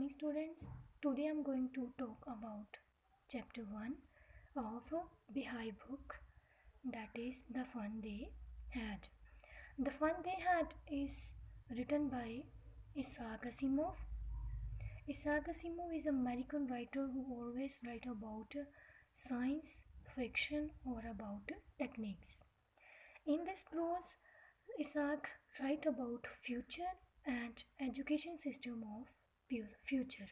morning, students. Today I'm going to talk about chapter 1 of Beehive book, that is The Fun They Had. The Fun They Had is written by Isaac Asimov. Isaac Asimov is an American writer who always write about science, fiction or about techniques. In this prose, Isaac write about future and education system of future.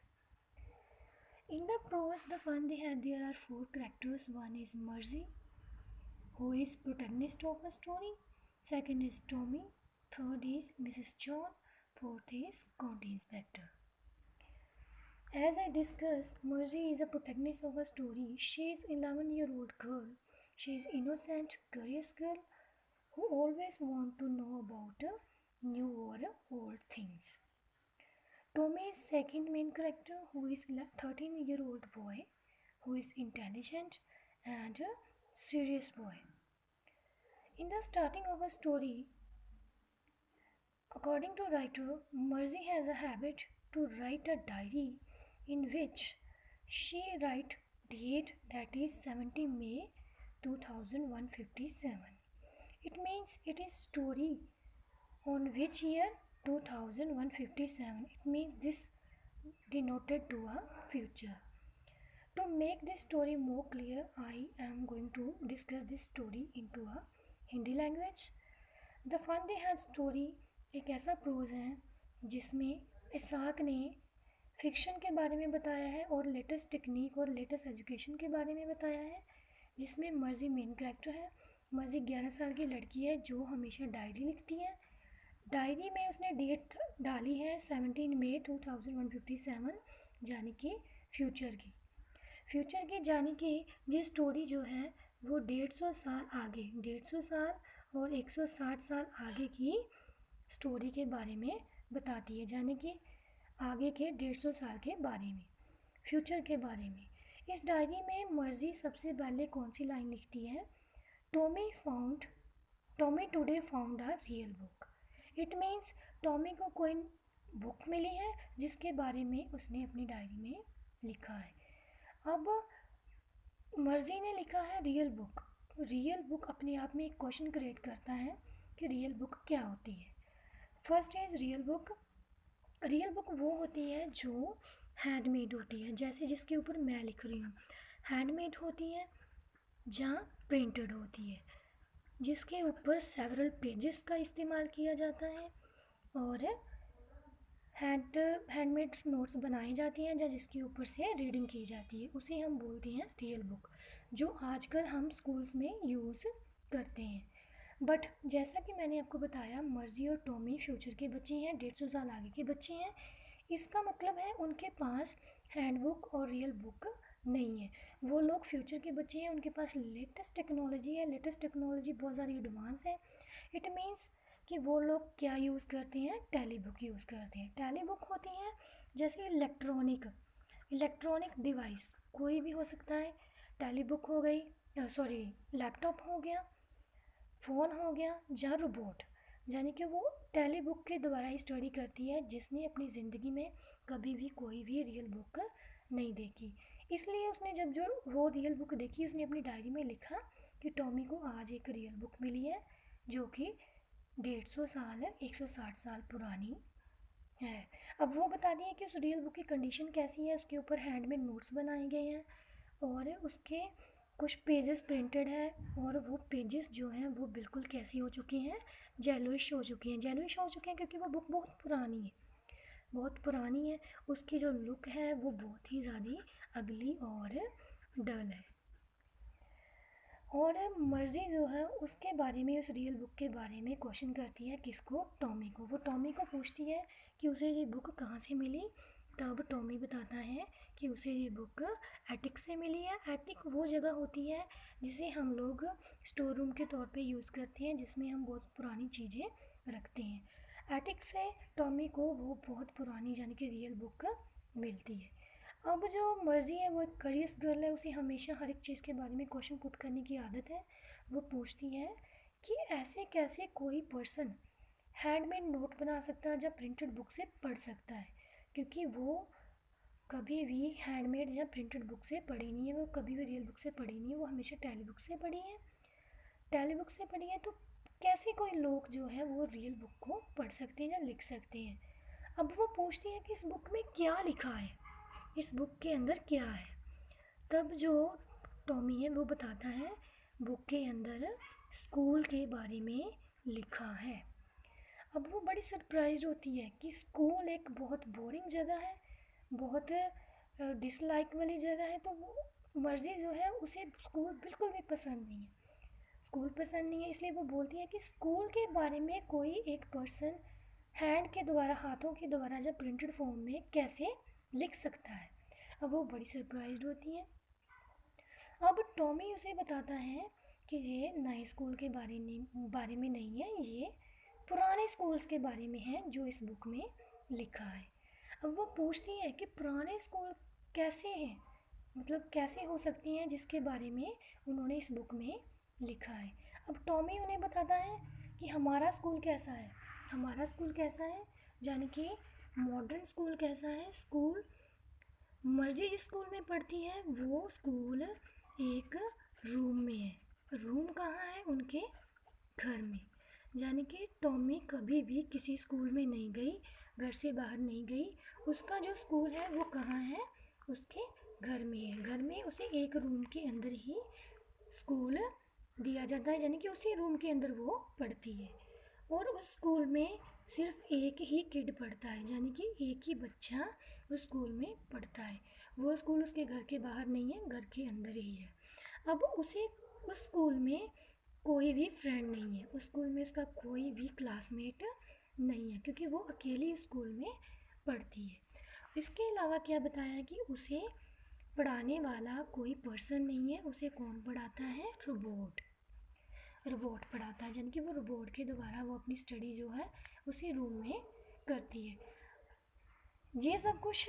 In the prose, the fun they had, there are four characters. One is Marzi, who is protagonist of a story. Second is Tommy. Third is Mrs. John. Fourth is County Inspector. As I discussed, Marzi is a protagonist of a story. She is 11-year-old girl. She is innocent, curious girl who always want to know about new or old things. Tommy is second main character, who is 13-year-old boy who is intelligent and a serious boy. In the starting of a story, according to writer, Marzi has a habit to write a diary in which she write date, that is 17 May 2157. It means it is story on which year 2157. It means this denoted to a future. To make this story more clear, I am going to discuss this story into a Hindi language. The fun they had story एक ऐसा pros है जिसमें Isaac ने fiction के बारे में बताया है और लेटेस्ट टेक्निक और लेटेस्ट एजुकेशन के बारे में बताया है, जिसमें मर्जी मेन कैरेक्टर है. मर्जी 11 साल की लड़की है जो हमेशा डायरी लिखती है. डायरी में उसने डेट डाली है 17 मई 2157, यानी कि फ्यूचर की जाने की ये स्टोरी जो है वो 150 साल आगे, 150 साल और 160 साल आगे की स्टोरी के बारे में बताती है, यानी कि आगे के 150 साल के बारे में, फ्यूचर के बारे में. इस डायरी में मर्जी सबसे पहले कौन सी लाइन लिखती है? Tommy today found a real book. It means Tommy को कोई बुक मिली है जिसके बारे में उसने अपनी डायरी में लिखा है. अब मर्जी ने लिखा है रियल बुक. रियल बुक अपने आप में एक क्वेश्चन क्रिएट करता है कि रियल बुक क्या होती है. फर्स्ट इज रियल बुक वो होती है जो हैंडमेड होती है, जैसे जिसके ऊपर मैं लिख रही हूँ. हैंडमेड होती है जहाँ प्रिंटेड होती है, जिसके ऊपर सेवरल पेजेस का इस्तेमाल किया जाता है और हैंडमेड नोट्स बनाई जाती हैं या जिसके ऊपर से रीडिंग की जाती है, उसे हम बोलते हैं रियल बुक, जो आजकल हम स्कूल्स में यूज़ करते हैं. बट जैसा कि मैंने आपको बताया, मर्जी और टॉमी फ्यूचर के बच्चे हैं, 150 साल आगे के बच्चे हैं. इसका मतलब है उनके पास हैंडबुक और रियल बुक नहीं है. वो लोग फ्यूचर के बच्चे हैं, उनके पास लेटेस्ट टेक्नोलॉजी है. लेटेस्ट टेक्नोलॉजी बहुत ज़्यादा एडवांस है. इट मीन्स कि वो लोग क्या यूज़ करते हैं? टेली बुक यूज़ करते हैं. टेली बुक होती है जैसे इलेक्ट्रॉनिक डिवाइस कोई भी हो सकता है. टेली बुक हो गई, लैपटॉप हो गया, फ़ोन हो गया या रोबोट, यानी कि वो टेली बुक के द्वारा ही स्टडी करती है, जिसने अपनी ज़िंदगी में कभी भी कोई भी रियल बुक नहीं देखी. इसलिए उसने जब जो वो रियल बुक देखी, उसने अपनी डायरी में लिखा कि टॉमी को आज एक रियल बुक मिली है जो कि 150 साल 160 साल पुरानी है. अब वो बता दिए कि उस रियल बुक की कंडीशन कैसी है. उसके ऊपर हैंडमेड नोट्स बनाए गए हैं और उसके कुछ पेजेस प्रिंटेड है और वो पेजेस जो हैं वो बिल्कुल कैसी हो चुकी हैं? जेलोइश हो चुकी हैं क्योंकि वो बुक बहुत पुरानी है. उसकी जो लुक है वो बहुत ही ज़्यादा अगली और डल है. और मर्जी जो है उसके बारे में, उस रियल बुक के बारे में क्वेश्चन करती है. किसको? टॉमी को. वो टॉमी को पूछती है कि उसे ये बुक कहाँ से मिली. तब टॉमी बताता है कि उसे ये बुक एटिक से मिली है. एटिक वो जगह होती है जिसे हम लोग स्टोर रूम के तौर पे यूज़ करते हैं, जिसमें हम बहुत पुरानी चीज़ें रखते हैं. एटिक से टॉमी को वो बहुत पुरानी यानी कि रियल बुक मिलती है. अब जो मर्जी है वो एक करियस गर्ल है, उसे हमेशा हर एक चीज़ के बारे में क्वेश्चन पुट करने की आदत है. वो पूछती है कि ऐसे कैसे कोई पर्सन हैंडमेड नोट बना सकता है जब प्रिंटेड बुक से पढ़ सकता है, क्योंकि वो कभी भी हैंडमेड या प्रिंटेड बुक से पढ़ी नहीं है, वो कभी भी रियल बुक से पढ़ी नहीं है, वो हमेशा टेली बुक से पढ़ी है। टेली बुक से पढ़ी है तो कैसे कोई लोग जो है वो रियल बुक को पढ़ सकते हैं या लिख सकते हैं। अब वो पूछती है कि इस बुक में क्या लिखा है, इस बुक के अंदर क्या है। तब जो टॉमी है वो बताता है बुक के अंदर स्कूल के बारे में लिखा है। अब वो बड़ी सरप्राइज होती है कि स्कूल एक बहुत बोरिंग जगह है, बहुत डिसलाइक वाली जगह है। तो वो मर्जी जो है उसे स्कूल बिल्कुल भी पसंद नहीं है, स्कूल पसंद नहीं है। इसलिए वो बोलती है कि स्कूल के बारे में कोई एक पर्सन हैंड के द्वारा, हाथों के द्वारा जब प्रिंटेड फॉर्म में कैसे लिख सकता है। अब वो बड़ी सरप्राइज होती है। अब टॉमी उसे बताता है कि ये नए स्कूल के बारे में नहीं है, ये पुराने स्कूल्स के बारे में है जो इस बुक में लिखा है। अब वो पूछती है कि पुराने स्कूल कैसे हैं, मतलब कैसे हो सकती हैं जिसके बारे में उन्होंने इस बुक में लिखा है। अब टॉमी उन्हें बताता है कि हमारा स्कूल कैसा है, हमारा स्कूल कैसा है, यानी कि मॉडर्न स्कूल कैसा है। स्कूल मर्जी जिस स्कूल में पढ़ती है वो स्कूल एक रूम में है। रूम कहाँ है? उनके घर में। यानी कि टॉमी कभी भी किसी स्कूल में नहीं गई, घर से बाहर नहीं गई। उसका जो स्कूल है वो कहाँ है? उसके घर में है। घर में उसे एक रूम के अंदर ही स्कूल दिया जाता है, यानी कि उसी रूम के अंदर वो पढ़ती है। और उस स्कूल में सिर्फ एक ही किड पढ़ता है, यानी कि एक ही बच्चा उस स्कूल में पढ़ता है। वो स्कूल उसके घर के बाहर नहीं है, घर के अंदर ही है। अब उसे उस स्कूल में कोई भी फ्रेंड नहीं है, उस स्कूल में उसका कोई भी क्लासमेट नहीं है, क्योंकि वो अकेली स्कूल में पढ़ती है। इसके अलावा क्या बताया है कि उसे पढ़ाने वाला कोई पर्सन नहीं है, उसे कौन पढ़ाता है? रोबोट। रोबोट पढ़ाता है, यानी कि वो रोबोट के द्वारा वो अपनी स्टडी जो है उसी रूम में करती है। ये सब कुछ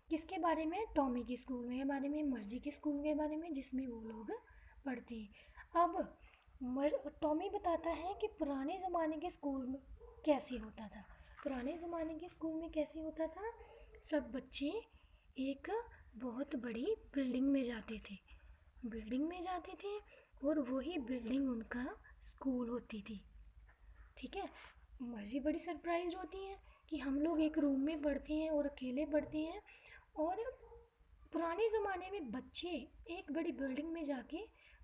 किसके बारे में? टॉमी के स्कूल के बारे में, मर्जी के स्कूल के बारे में जिसमें वो लोग पढ़ते हैं। अब टॉमी बताता है कि पुराने ज़माने के स्कूल में कैसे होता था। पुराने ज़माने के स्कूल में कैसे होता था? सब बच्चे एक बहुत बड़ी बिल्डिंग में जाते थे, बिल्डिंग में जाते थे और वही बिल्डिंग उनका स्कूल होती थी। ठीक है। मर्जी बड़ी सरप्राइज होती है कि हम लोग एक रूम में पढ़ते हैं और अकेले पढ़ते हैं, और पुराने ज़माने में बच्चे एक बड़ी बिल्डिंग में जाके,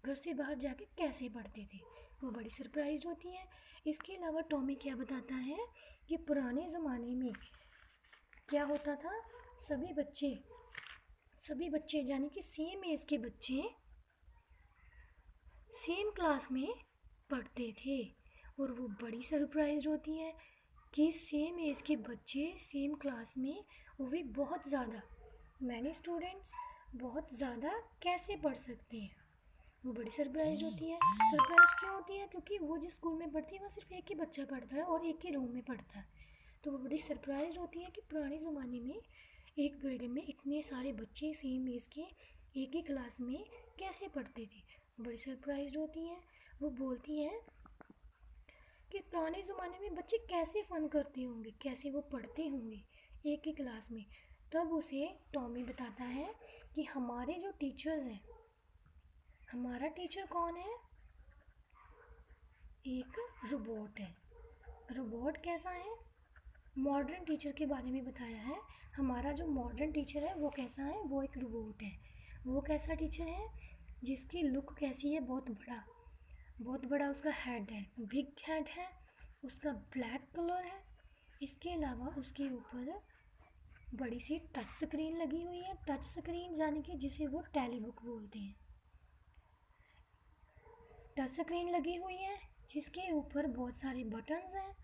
घर से बाहर जाके कैसे पढ़ते थे, वो बड़ी सरप्राइज होती है। इसके अलावा टॉमी क्या बताता है कि पुराने ज़माने में क्या होता था, सभी बच्चे यानी कि सेम एज के बच्चे सेम क्लास में पढ़ते थे। और वो बड़ी सरप्राइज होती है कि सेम एज के बच्चे सेम क्लास में, वो भी बहुत ज़्यादा, मैनी स्टूडेंट्स बहुत ज़्यादा कैसे पढ़ सकते हैं। वो बड़ी सरप्राइज होती है। सरप्राइज क्यों होती है? क्योंकि वो जिस स्कूल में पढ़ती है वहाँ सिर्फ एक ही बच्चा पढ़ता है और एक ही रूम में पढ़ता है। तो वो बड़ी सरप्राइज होती है कि पुराने ज़माने में एक बिल्डिंग में इतने सारे बच्चे सेम एज के एक ही क्लास में कैसे पढ़ते थे। बड़ी सरप्राइज होती हैं। वो बोलती हैं कि पुराने ज़माने में बच्चे कैसे फ़न करते होंगे, कैसे वो पढ़ते होंगे एक ही क्लास में। तब उसे टॉमी बताता है कि हमारे जो टीचर्स हैं, हमारा टीचर कौन है? एक रोबोट है। रोबोट कैसा है? मॉडर्न टीचर के बारे में बताया है। हमारा जो मॉडर्न टीचर है वो कैसा है? वो एक रोबोट है। वो कैसा टीचर है? जिसकी लुक कैसी है? बहुत बड़ा, बहुत बड़ा उसका हेड है, बिग हेड है, उसका ब्लैक कलर है। इसके अलावा उसके ऊपर बड़ी सी टच स्क्रीन लगी हुई है। टच स्क्रीन यानी कि जिसे वो टेली बुक बोलते हैं। टच स्क्रीन लगी हुई है जिसके ऊपर बहुत सारे बटन्स हैं।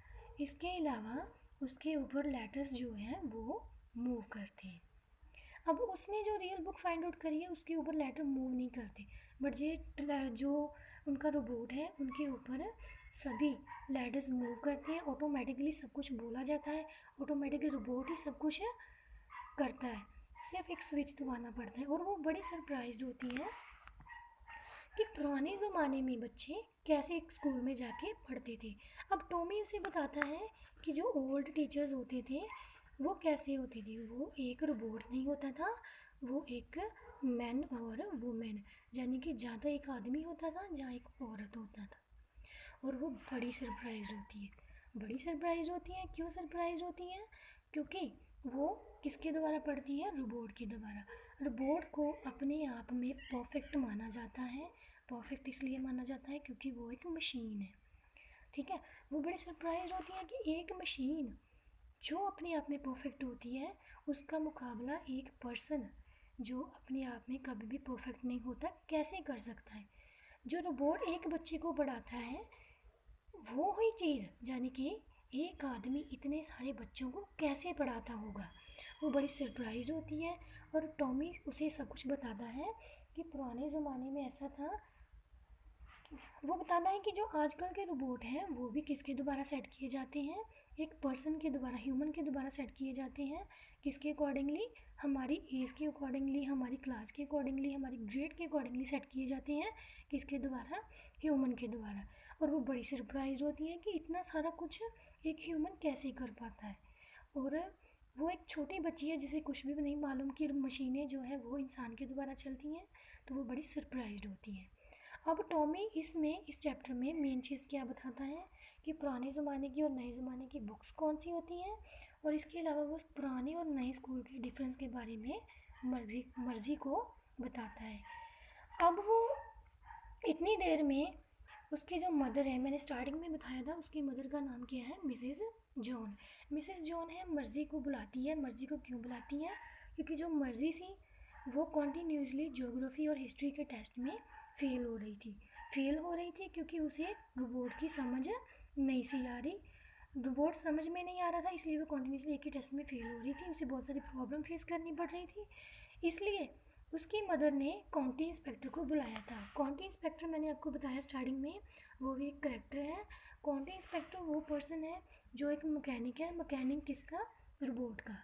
इसके अलावा उसके ऊपर लेटर्स जो हैं वो मूव करते हैं। अब उसने जो रियल बुक फाइंड आउट करी है उसके ऊपर लेटर मूव नहीं करते, बट ये जो उनका रोबोट है उनके ऊपर सभी लेटर्स मूव करते हैं। ऑटोमेटिकली सब कुछ बोला जाता है, ऑटोमेटिकली रोबोट ही सब कुछ करता है, सिर्फ एक स्विच दबाना पड़ता है। और वो बड़ी सरप्राइज्ड होती है कि पुराने ज़माने में बच्चे कैसे एक स्कूल में जाके पढ़ते थे। अब टॉमी उसे बताता है कि जो ओल्ड टीचर्स होते थे वो कैसे होती थी, वो एक रोबोट नहीं होता था, वो एक मैन और वुमेन, यानी कि ज़्यादा एक आदमी होता था जहाँ एक औरत होता था। और वो बड़ी सरप्राइज होती है। बड़ी सरप्राइज होती है, क्यों सरप्राइज होती है? क्योंकि वो किसके द्वारा पढ़ती है? रोबोट के द्वारा। रोबोट को अपने आप में परफेक्ट माना जाता है। परफेक्ट इसलिए माना जाता है क्योंकि वो एक मशीन है। ठीक है, वो बड़ी सरप्राइज होती है कि एक मशीन जो अपने आप में परफेक्ट होती है, उसका मुकाबला एक पर्सन जो अपने आप में कभी भी परफेक्ट नहीं होता कैसे कर सकता है। जो रोबोट एक बच्चे को पढ़ाता है, वो ही चीज़ यानी कि एक आदमी इतने सारे बच्चों को कैसे पढ़ाता होगा, वो बड़ी सरप्राइज होती है। और टॉमी उसे सब कुछ बताता है कि पुराने ज़माने में ऐसा था। वो बताता है कि जो आजकल के रोबोट हैं वो भी किसके द्वारा सेट किए जाते हैं? एक पर्सन के द्वारा, ह्यूमन के द्वारा सेट किए जाते हैं। किसके अकॉर्डिंगली? हमारी एज के अकॉर्डिंगली, हमारी क्लास के अकॉर्डिंगली, हमारी ग्रेड के अकॉर्डिंगली सेट किए जाते हैं। किसके द्वारा? ह्यूमन के द्वारा। और वो बड़ी सरप्राइज होती है कि इतना सारा कुछ एक ह्यूमन कैसे कर पाता है। और वो एक छोटी बच्ची है जिसे कुछ भी नहीं मालूम कि मशीनें जो है वो इंसान के द्वारा चलती हैं, तो वो बड़ी सरप्राइज्ड होती हैं। अब टॉमी इस चैप्टर में मेन चीज़ क्या बताता है कि पुराने ज़माने की और नए ज़माने की बुक्स कौन सी होती हैं, और इसके अलावा वो पुराने और नए स्कूल के डिफरेंस के बारे में मर्जी को बताता है। अब वो इतनी देर में उसकी जो मदर है, मैंने स्टार्टिंग में बताया था उसकी मदर का नाम क्या है? Mrs John. मिसेस जॉन है, मर्जी को बुलाती है। मर्जी को क्यों बुलाती है? क्योंकि जो मर्जी थी वो कॉन्टीन्यूसली ज्योग्राफी और हिस्ट्री के टेस्ट में फ़ेल हो रही थी। फ़ेल हो रही थी क्योंकि उसे रोबोट की समझ नहीं सी आ रही। रोबोट समझ में नहीं आ रहा था, इसलिए वो कॉन्टीन्यूसली एक ही टेस्ट में फ़ेल हो रही थी। उसे बहुत सारी प्रॉब्लम फेस करनी पड़ रही थी। इसलिए उसकी मदर ने काउंटी इंस्पेक्टर को बुलाया था। काउंटी इंस्पेक्टर मैंने आपको बताया स्टार्टिंग में, वो भी एक करेक्टर है। काउंटी इंस्पेक्टर वो पर्सन है जो एक मैकेनिक है। मैकेनिक किसका? रोबोट का।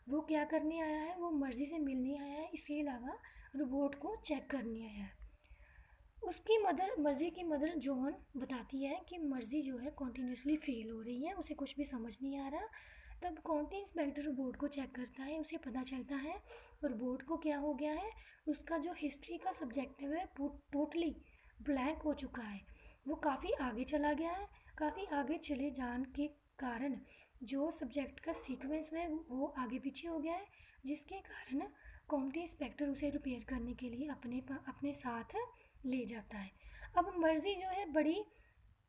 वो क्या करने आया है? वो मर्जी से मिलने आया है, इसके अलावा रोबोट को चेक करने आया है। उसकी मदर, मर्जी की मदर जॉन बताती है कि मर्जी जो है कॉन्टीन्यूसली फेल हो रही है, उसे कुछ भी समझ नहीं आ रहा। तब काउंटी इंस्पेक्टर रोबोट को चेक करता है, उसे पता चलता है रोबोट को क्या हो गया है, उसका जो हिस्ट्री का सब्जेक्ट है वो टोटली ब्लैंक हो चुका है। वो काफ़ी आगे चला गया है। काफ़ी आगे चले जाने के कारण जो सब्जेक्ट का सीक्वेंस है वो आगे पीछे हो गया है, जिसके कारण काउंटी इंस्पेक्टर उसे रिपेयर करने के लिए अपने साथ ले जाता है। अब मर्जी जो है बड़ी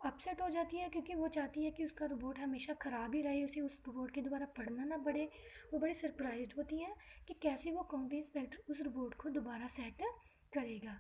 अपसेट हो जाती है क्योंकि वो चाहती है कि उसका रोबोट हमेशा ख़राब ही रहे, उसे उस रोबोट के द्वारा पढ़ना ना पड़े। वो बड़ी सरप्राइज्ड होती है कि कैसे वो काउंटी इंस्पेक्टर उस रोबोट को दोबारा सेट करेगा।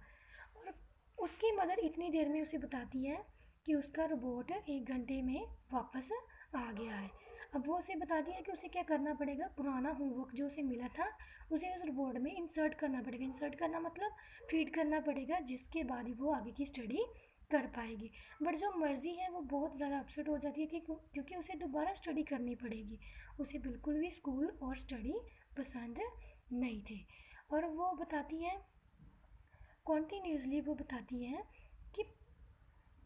और उसकी मदर इतनी देर में उसे बताती है कि उसका रोबोट 1 घंटे में वापस आ गया है। अब वो उसे बताती है कि उसे क्या करना पड़ेगा, पुराना होमवर्क जो उसे मिला था उसे उस रोबोट में इंसर्ट करना पड़ेगा। इंसर्ट करना मतलब फीड करना पड़ेगा, जिसके बाद ही वो आगे की स्टडी कर पाएगी। बट जो मर्ज़ी है वो बहुत ज़्यादा अपसेट हो जाती है कि क्योंकि उसे दोबारा स्टडी करनी पड़ेगी। उसे बिल्कुल भी स्कूल और स्टडी पसंद नहीं थे। और वो बताती है, कॉन्टीन्यूसली वो बताती है कि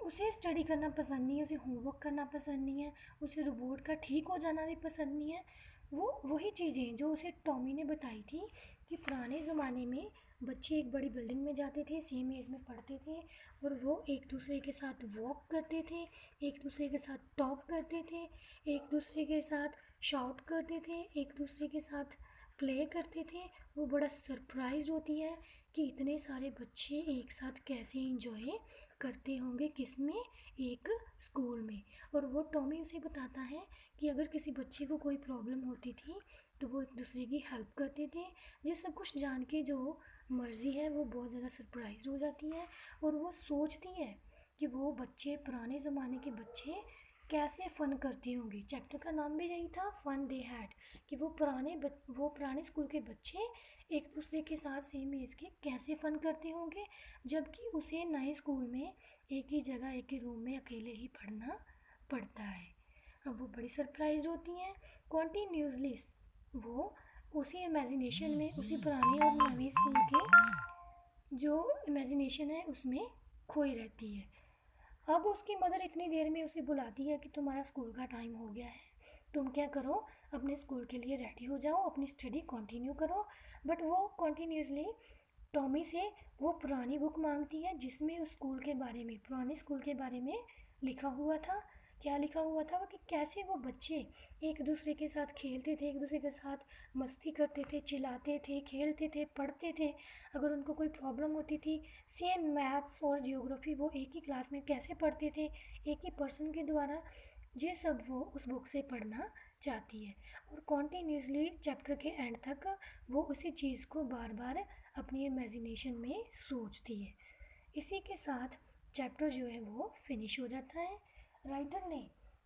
उसे स्टडी करना पसंद नहीं है, उसे होमवर्क करना पसंद नहीं है, उसे रोबोट का ठीक हो जाना भी पसंद नहीं है। वो वही चीज़ें जो उसे टॉमी ने बताई थी कि पुराने ज़माने में बच्चे एक बड़ी बिल्डिंग में जाते थे, सेम एज में पढ़ते थे, और वो एक दूसरे के साथ वॉक करते थे, एक दूसरे के साथ टॉक करते थे, एक दूसरे के साथ शाउट करते थे, एक दूसरे के साथ प्ले करते थे। वो बड़ा सरप्राइज होती है कि इतने सारे बच्चे एक साथ कैसे इंजॉय करते होंगे, किस में? एक स्कूल में। और वो टॉमी उसे बताता है कि अगर किसी बच्चे को कोई प्रॉब्लम होती थी तो वो एक दूसरे की हेल्प करते थे। ये सब कुछ जान के जो मर्ज़ी है वो बहुत ज़्यादा सरप्राइज हो जाती है, और वो सोचती है कि वो बच्चे, पुराने ज़माने के बच्चे कैसे फ़न करते होंगे। चैप्टर का नाम भी यही था, फ़न दे हैड, कि वो पुराने स्कूल के बच्चे एक दूसरे के साथ सेम एज के कैसे फ़न करते होंगे, जबकि उसे नए स्कूल में एक ही जगह एक ही रूम में अकेले ही पढ़ना पड़ता है। अब वो बड़ी सरप्राइज होती हैं। कॉन्टीन्यूसली वो उसी इमेजिनेशन में, उसी पुराने और नए स्कूल के जो इमेजिनेशन है उसमें खोई रहती है। अब उसकी मदर इतनी देर में उसे बुलाती है कि तुम्हारा स्कूल का टाइम हो गया है। तुम क्या करो, अपने स्कूल के लिए रेडी हो जाओ, अपनी स्टडी कंटिन्यू करो। बट वो कंटिन्यूसली टॉमी से वो पुरानी बुक मांगती है जिसमें उस स्कूल के बारे में, पुराने स्कूल के बारे में लिखा हुआ था। क्या लिखा हुआ था वो, कि कैसे वो बच्चे एक दूसरे के साथ खेलते थे, एक दूसरे के साथ मस्ती करते थे, चिल्लाते थे, खेलते थे, पढ़ते थे। अगर उनको कोई प्रॉब्लम होती थी, सेम मैथ्स और जियोग्राफी वो एक ही क्लास में कैसे पढ़ते थे, एक ही पर्सन के द्वारा। ये सब वो उस बुक से पढ़ना चाहती है और कॉन्टीन्यूसली चैप्टर के एंड तक वो उसी चीज़ को बार बार अपनी इमेजिनेशन में सोचती है। इसी के साथ चैप्टर जो है वो फिनिश हो जाता है। राइटर ने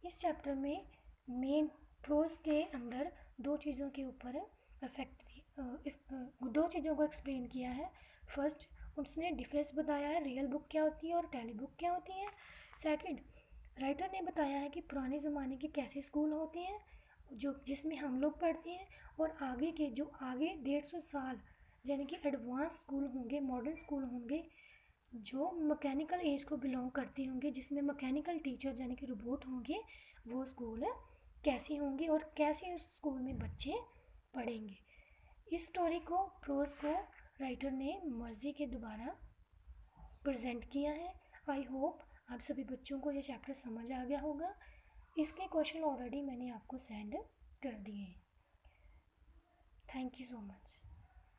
इस चैप्टर में मेन प्रोज के अंदर दो चीज़ों के ऊपर दो चीज़ों को एक्सप्लेन किया है। फर्स्ट, उसने डिफरेंस बताया है, रियल बुक क्या होती है और टेली बुक क्या होती है। सेकंड, राइटर ने बताया है कि पुराने ज़माने के कैसे स्कूल होते हैं जो जिसमें हम लोग पढ़ते हैं, और आगे के जो आगे 150 साल यानी कि एडवांस स्कूल होंगे, मॉडर्न स्कूल होंगे जो मैकेनिकल एज को बिलोंग करते होंगे, जिसमें मैकेनिकल टीचर यानी कि रोबोट होंगे, वो स्कूल कैसे होंगे और कैसे उस स्कूल में बच्चे पढ़ेंगे। इस स्टोरी को, प्रोज को राइटर ने मर्जी के द्वारा प्रेजेंट किया है। आई होप आप सभी बच्चों को ये चैप्टर समझ आ गया होगा। इसके क्वेश्चन ऑलरेडी मैंने आपको सेंड कर दिए हैं। Thank you so much.